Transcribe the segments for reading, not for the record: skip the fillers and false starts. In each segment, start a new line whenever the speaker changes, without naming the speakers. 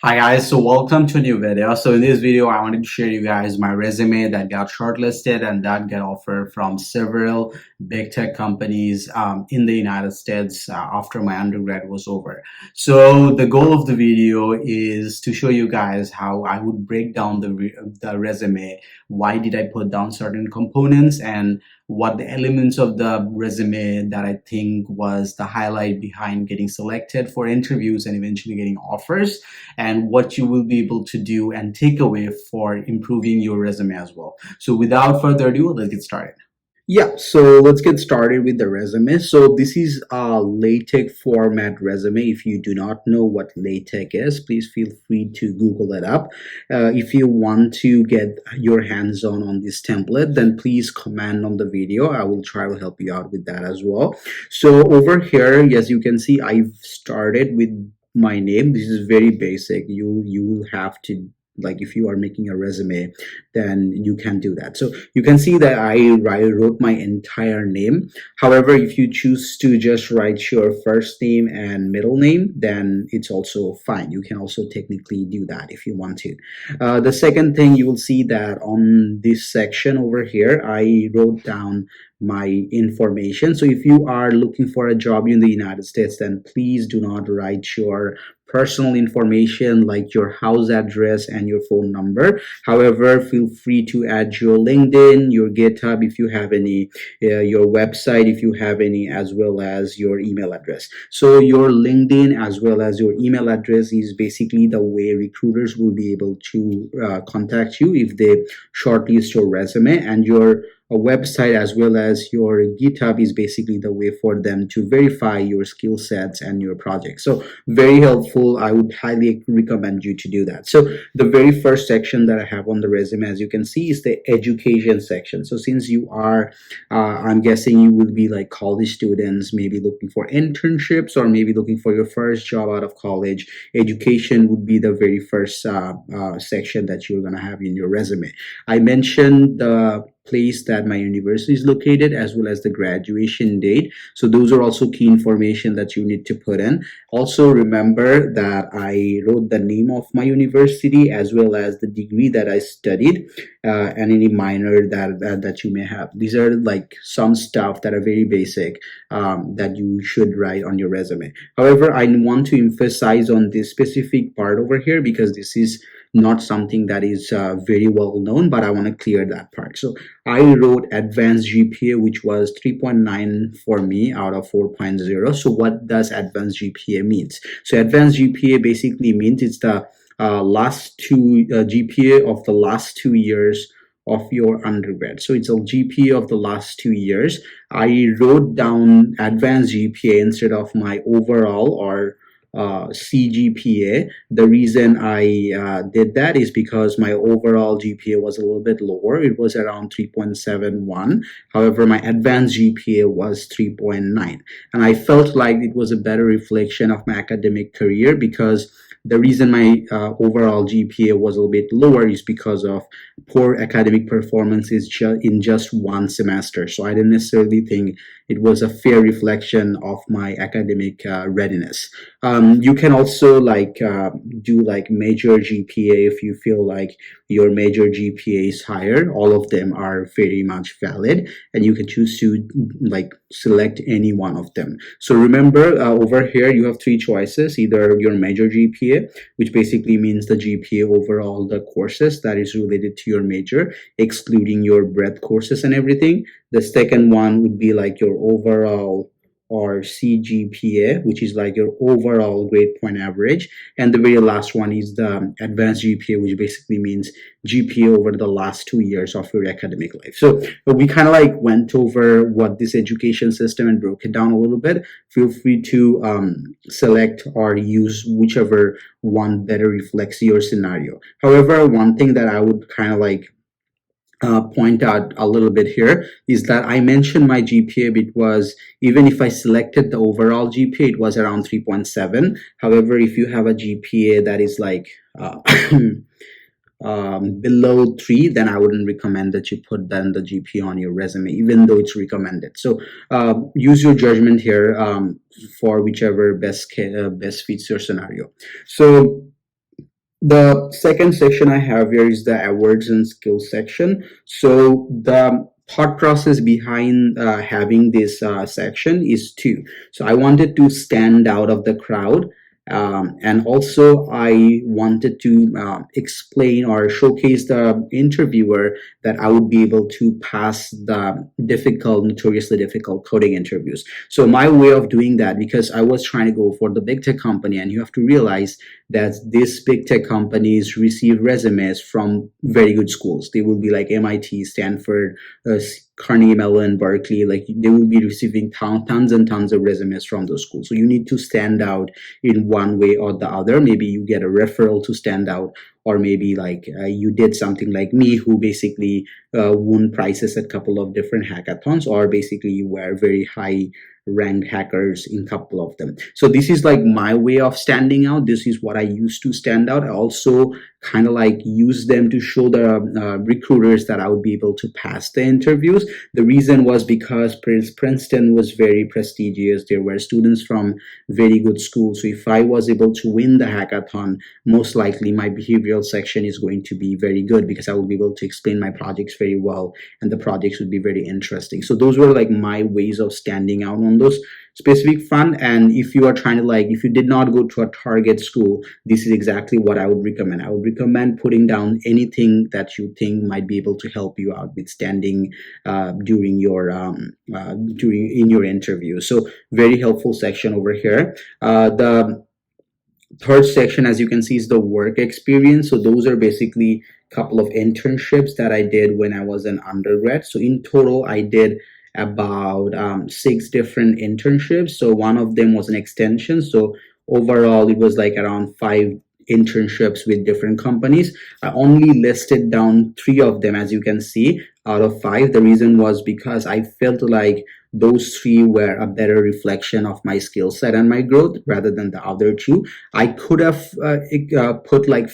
Hi guys, so welcome to a new video. So in this video, I wanted to share you guys my resume that got shortlisted and that got offered from several big tech companies in the United States after my undergrad was over. So the goal of the video is to show you guys how I would break down the resume. Why did I put down certain components and what the elements of the resume that I think was the highlight behind getting selected for interviews and eventually getting offers, and what you will be able to do and take away for improving your resume as well. So without further ado, let's get started. Yeah, so let's get started with the resume. So this is a LaTeX format resume. If you do not know what LaTeX is, please feel free to Google it up. If you want to get your hands on this template, then please comment on the video. I will try to help you out with that as well. So over here, yes, you can see I've started with my name. This is very basic. You will have to, like, if you are making a resume, then you can do that. So you can see that I wrote my entire name. However, if you choose to just write your first name and middle name, then it's also fine. You can also technically do that if you want to. The second thing, you will see that on this section over here, I wrote down my information. So if you are looking for a job in the United States, then please do not write your personal information like your house address and your phone number. However, feel free to add your LinkedIn, your GitHub if you have any, your website if you have any, as well as your email address. So your LinkedIn as well as your email address is basically the way recruiters will be able to contact you if they shortlist your resume, and your a website as well as your GitHub is basically the way for them to verify your skill sets and your projects. So very helpful. I would highly recommend you to do that. So the very first section that I have on the resume, as you can see, is the education section. So since you are, I'm guessing you will be like college students, maybe looking for internships or maybe looking for your first job out of college, education would be the very first section that you're going to have in your resume. I mentioned the place that my university is located as well as the graduation date. So those are also key information that you need to put in. Also remember that I wrote the name of my university as well as the degree that I studied, and any minor that you may have. These are like some stuff that are very basic, that you should write on your resume. However, I want to emphasize on this specific part over here because this is not something that is very well known, but I want to clear that part. So I wrote advanced GPA, which was 3.9 for me out of 4.0. So what does advanced GPA means? So advanced GPA basically means it's the last two GPA of the last 2 years of your undergrad. So it's a GPA of the last 2 years. I wrote down advanced GPA instead of my overall or CGPA. The reason I did that is because my overall GPA was a little bit lower. It was around 3.71. However, my advanced GPA was 3.9. And I felt like it was a better reflection of my academic career, because the reason my overall GPA was a little bit lower is because of poor academic performances in just one semester. So I didn't necessarily think it was a fair reflection of my academic readiness. You can also do like major GPA if you feel like your major GPA is higher. All of them are very much valid, and you can choose to like select any one of them. So remember, over here you have three choices: either your major GPA, which basically means the GPA overall the courses that is related to your major, excluding your breadth courses and everything. The second one would be like your overall, or CGPA, which is like your overall grade point average. And the very last one is the advanced GPA, which basically means GPA over the last 2 years of your academic life. So we kind of like went over what this education system and broke it down a little bit. Feel free to select or use whichever one better reflects your scenario. However, one thing that I would kind of like point out a little bit here is that I mentioned my GPA. It was, even if I selected the overall GPA, it was around 3.7. However, if you have a GPA that is like below 3, then I wouldn't recommend that you put then the GPA on your resume, even though it's recommended. So use your judgment here for whichever best fits your scenario. So The second section I have here is the awards and skills section. So the thought process behind having this section is two. So I wanted to stand out of the crowd. And also, I wanted to explain or showcase the interviewer that I would be able to pass the difficult, notoriously difficult coding interviews. So, my way of doing that, because I was trying to go for the big tech company, and you have to realize that these big tech companies receive resumes from very good schools. They will be like MIT, Stanford, Carnegie Mellon, Berkeley. Like they will be receiving tons and tons of resumes from those schools. So you need to stand out in one way or the other. Maybe you get a referral to stand out, or maybe like you did something like me, who basically won prizes at a couple of different hackathons, or basically you were very high ranked hackers in a couple of them. So this is like my way of standing out. This is what I used to stand out. I also kind of like use them to show the recruiters that I would be able to pass the interviews. The reason was because Princeton was very prestigious. There were students from very good schools. So if I was able to win the hackathon, most likely my behavioral section is going to be very good, because I will be able to explain my projects very well, and the projects would be very interesting. So those were like my ways of standing out on those specific fund. And if you are trying to like, if you did not go to a target school, this is exactly what I would recommend. I would recommend putting down anything that you think might be able to help you out with standing during your during in your interview. So very helpful section over here. The third section, as you can see, is the work experience. So those are basically a couple of internships that I did when I was an undergrad. So in total, I did about 6 different internships. So one of them was an extension. So overall, it was like around 5 internships with different companies. I only listed down 3 of them, as you can see, out of 5. The reason was because I felt like those 3 were a better reflection of my skill set and my growth rather than the other 2. I could have put like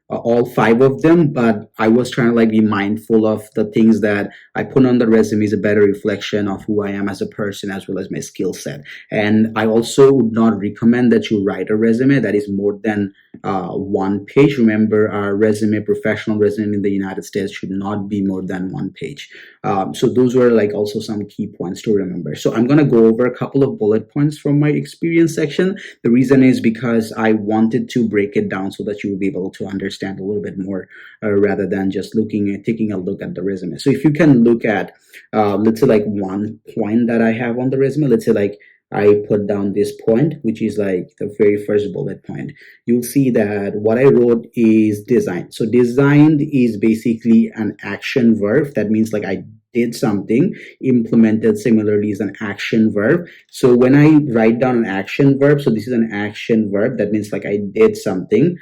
all 5 of them, but I was trying to like be mindful of the things that I put on the resume is a better reflection of who I am as a person, as well as my skill set. And I also would not recommend that you write a resume that is more than 1 page. Remember, our resume, professional resume in the United States, should not be more than 1 page. So those were like also some key points to remember. So I'm going to go over a couple of bullet points from my experience section. The reason is because I wanted to break it down so that you will be able to understand a little bit more rather than just taking a look at the resume. So if you can look at, let's say like one point that I have on the resume, let's say like I put down this point, which is like the very first bullet point. You'll see that what I wrote is design. So designed is basically an action verb. That means like I did something. Implemented similarly is an action verb. So when I write down an action verb, so this is an action verb. That means like I did something.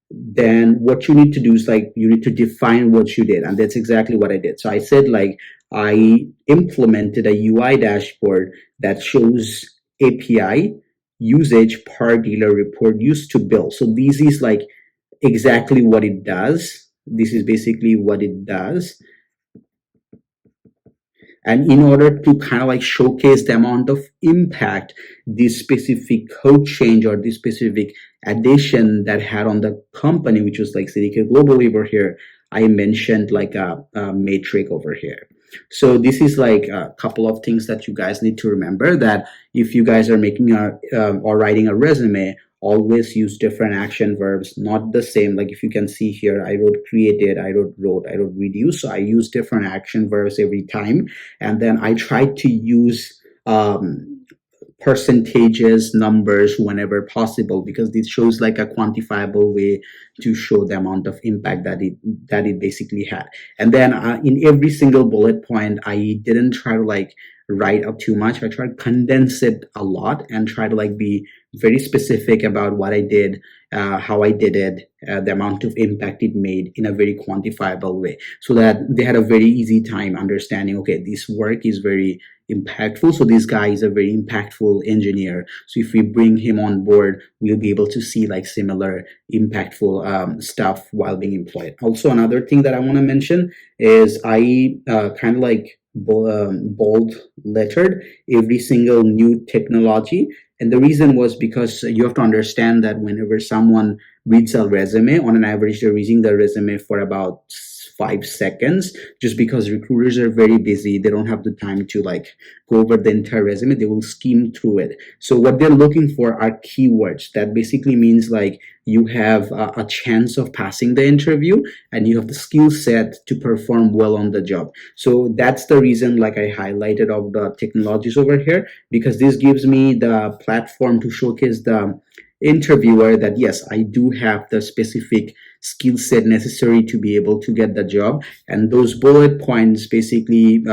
Then what you need to do is like you need to define what you did, and that's exactly what I did. So I said like I implemented a UI dashboard that shows API usage per dealer report used to bill. So this is like exactly what it does. This is basically what it does. And in order to kind of like showcase the amount of impact this specific code change or this specific addition that had on the company, which was like CDK Global over here, I mentioned like a metric over here. So this is like a couple of things that you guys need to remember, that if you guys are making or writing a resume, always use different action verbs, not the same. Like if you can see here, I wrote created, I wrote reduce. So I use different action verbs every time. And then I try to use percentages, numbers whenever possible, because this shows like a quantifiable way to show the amount of impact that it basically had. And then in every single bullet point, I didn't try to like write up too much. I tried to condense it a lot and try to like be very specific about what I did, how I did it, the amount of impact it made in a very quantifiable way, so that they had a very easy time understanding, okay, this work is very impactful. So this guy is a very impactful engineer. So if we bring him on board, we'll be able to see like similar impactful stuff while being employed. Also, another thing that I want to mention is I kind of like bold lettered every single new technology And the reason was because you have to understand that whenever someone reads a resume, on an average, they're reading the resume for about 5 seconds, just because recruiters are very busy. They don't have the time to like go over the entire resume. They will skim through it. So what they're looking for are keywords. That basically means like you have a chance of passing the interview and you have the skill set to perform well on the job. So that's the reason like I highlighted of the technologies over here, because this gives me the platform to showcase the interviewer that yes, I do have the specific skill set necessary to be able to get the job. And those bullet points basically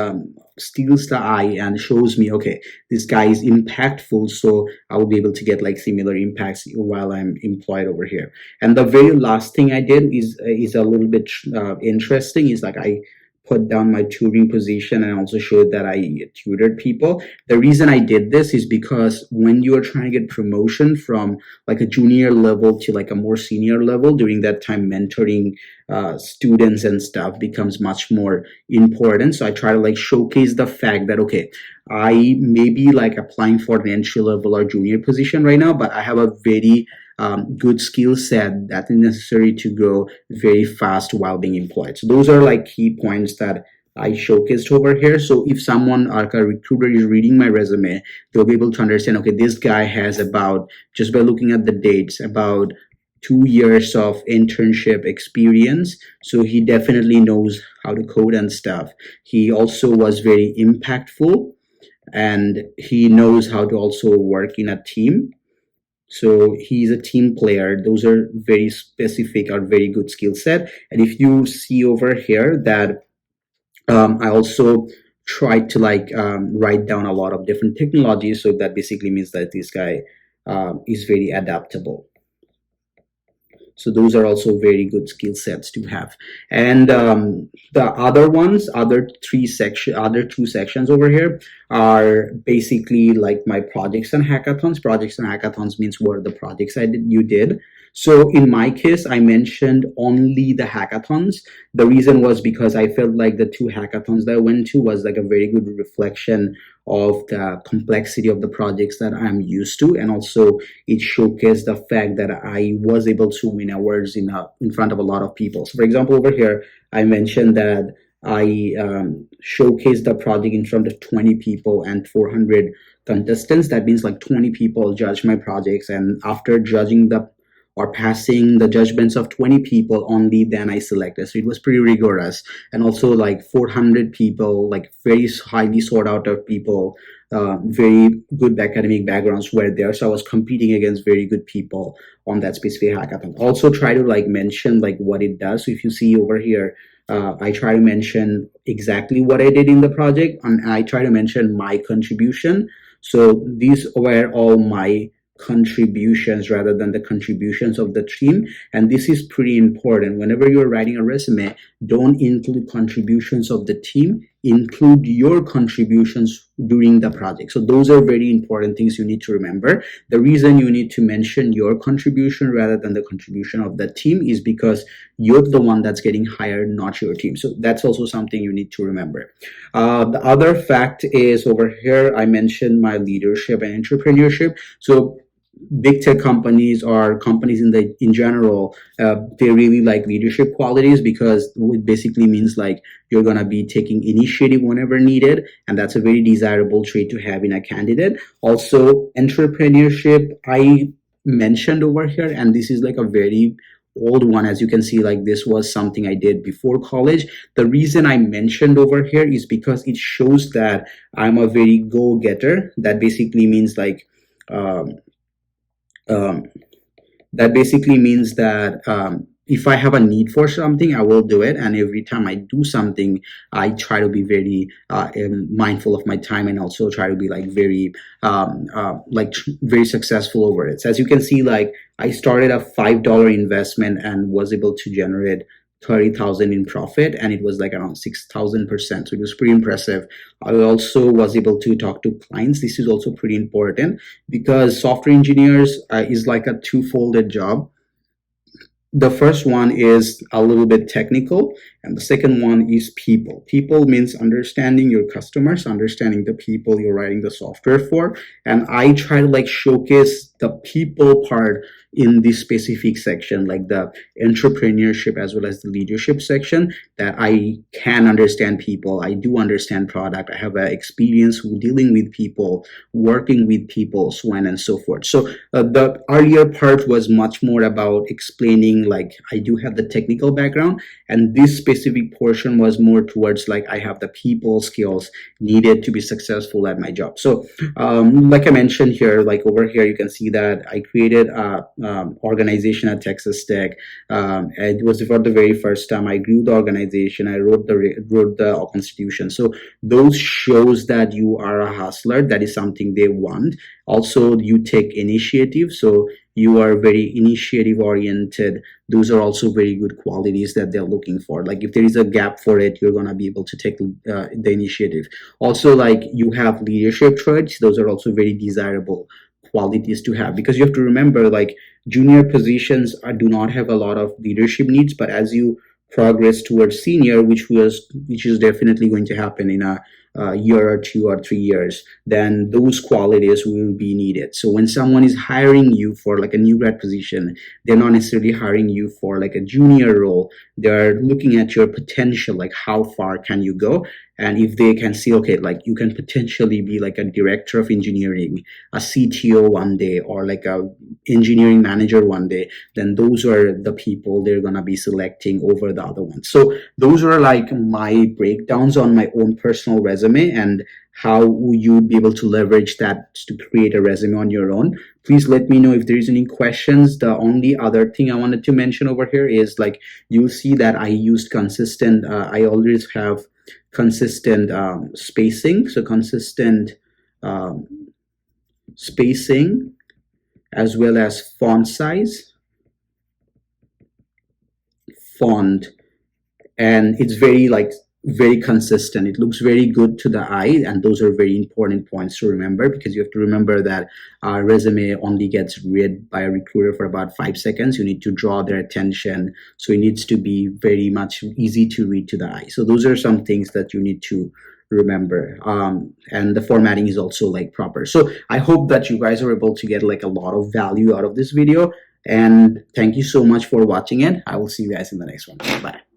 steals the eye and shows me, okay, this guy is impactful, so I will be able to get like similar impacts while I'm employed over here. And the very last thing I did is a little bit interesting, is like I put down my tutoring position and also showed that I tutored people. The reason I did this is because when you are trying to get promotion from like a junior level to like a more senior level, during that time mentoring students and stuff becomes much more important. So I try to like showcase the fact that okay, I may be like applying for an entry level or junior position right now, but I have a very good skill set that is necessary to grow very fast while being employed. So those are like key points that I showcased over here. So if someone like a recruiter is reading my resume, they'll be able to understand, okay, this guy has about, just by looking at the dates, about 2 years of internship experience. So he definitely knows how to code and stuff. He also was very impactful and he knows how to also work in a team. So he's a team player. Those are very specific or very good skill set. And if you see over here that I also tried to like write down a lot of different technologies. So that basically means that this guy is very adaptable. So those are also very good skill sets to have. And the other ones, other two sections over here are basically like my projects and hackathons. Projects and hackathons means what are the projects you did. So in my case, I mentioned only the hackathons. The reason was because I felt like the two hackathons that I went to was like a very good reflection of the complexity of the projects that I'm used to, and also it showcased the fact that I was able to win awards in front of a lot of people. So, for example, over here I mentioned that I showcased the project in front of 20 people and 400 contestants. That means like 20 people judged my projects, and after judging the or passing the judgments of 20 people only, then I selected. So it was pretty rigorous. And also like 400 people, like very highly sought out of people, very good academic backgrounds were there. So I was competing against very good people on that specific hackathon. Also try to like mention like what it does. So if you see over here, I try to mention exactly what I did in the project, and I try to mention my contribution. So these were all my contributions rather than the contributions of the team. And this is pretty important. Whenever you're writing a resume, don't include contributions of the team, include your contributions during the project. So those are very important things you need to remember. The reason you need to mention your contribution rather than the contribution of the team is because you're the one that's getting hired, not your team. So that's also something you need to remember. The other fact is over here, I mentioned my leadership and entrepreneurship. So big tech companies or companies in general, they really like leadership qualities, because it basically means like you're going to be taking initiative whenever needed, and that's a very desirable trait to have in a candidate. Also entrepreneurship I mentioned over here, and this is like a very old one. As you can see, like this was something I did before college. The reason I mentioned over here is because it shows that I'm a very go-getter. That basically means like um, if I have a need for something, I will do it. And every time I do something, I try to be very mindful of my time, and also try to be like very very successful over it. So as you can see, like I started a $5 investment and was able to generate 30,000 in profit, and it was like around 6,000%. So it was pretty impressive. I also was able to talk to clients. This is also pretty important, because software engineers is like a two-folded job. the first one is a little bit technical, and the second one is people. People means understanding your customers, understanding the people you're writing the software for. And I try to like showcase the people part in this specific section, like the entrepreneurship as well as the leadership section, that I can understand people. I do understand product. I have experience dealing with people, working with people, so on and so forth. So the earlier part was much more about explaining like I do have the technical background, and this specific portion was more towards like I have the people skills needed to be successful at my job. So like I mentioned here, like over here you can see that I created a organization at Texas Tech. It was for the very first time. I grew the organization. I wrote the constitution. So those shows that you are a hustler. That is something they want. Also, you take initiative. So you are very initiative oriented. Those are also very good qualities that they're looking for. Like if there is a gap for it, you're going to be able to take the initiative. Also, like you have leadership traits. Those are also very desirable qualities to have, because you have to remember like junior positions do not have a lot of leadership needs, but as you progress towards senior, which is definitely going to happen in a year or 2 or 3 years, then those qualities will be needed. So when someone is hiring you for like a new grad position, they're not necessarily hiring you for like a junior role. They're looking at your potential, like how far can you go. And if they can see, okay, like you can potentially be like a director of engineering, a CTO one day, or like a engineering manager one day, then those are the people they're going to be selecting over the other ones. So those are like my breakdowns on my own personal resume and how you'd be able to leverage that to create a resume on your own. Please let me know if there's any questions. The only other thing I wanted to mention over here is like you'll see that I used consistent, I always have consistent spacing. So consistent spacing as well as font size, font, and it's very consistent. It looks very good to the eye, and those are very important points to remember, because you have to remember that our resume only gets read by a recruiter for about 5 seconds. You need to draw their attention, so it needs to be very much easy to read to the eye. So those are some things that you need to remember, and the formatting is also like proper. So I hope that you guys are able to get like a lot of value out of this video, and thank you so much for watching it. I will see you guys in the next one. Bye.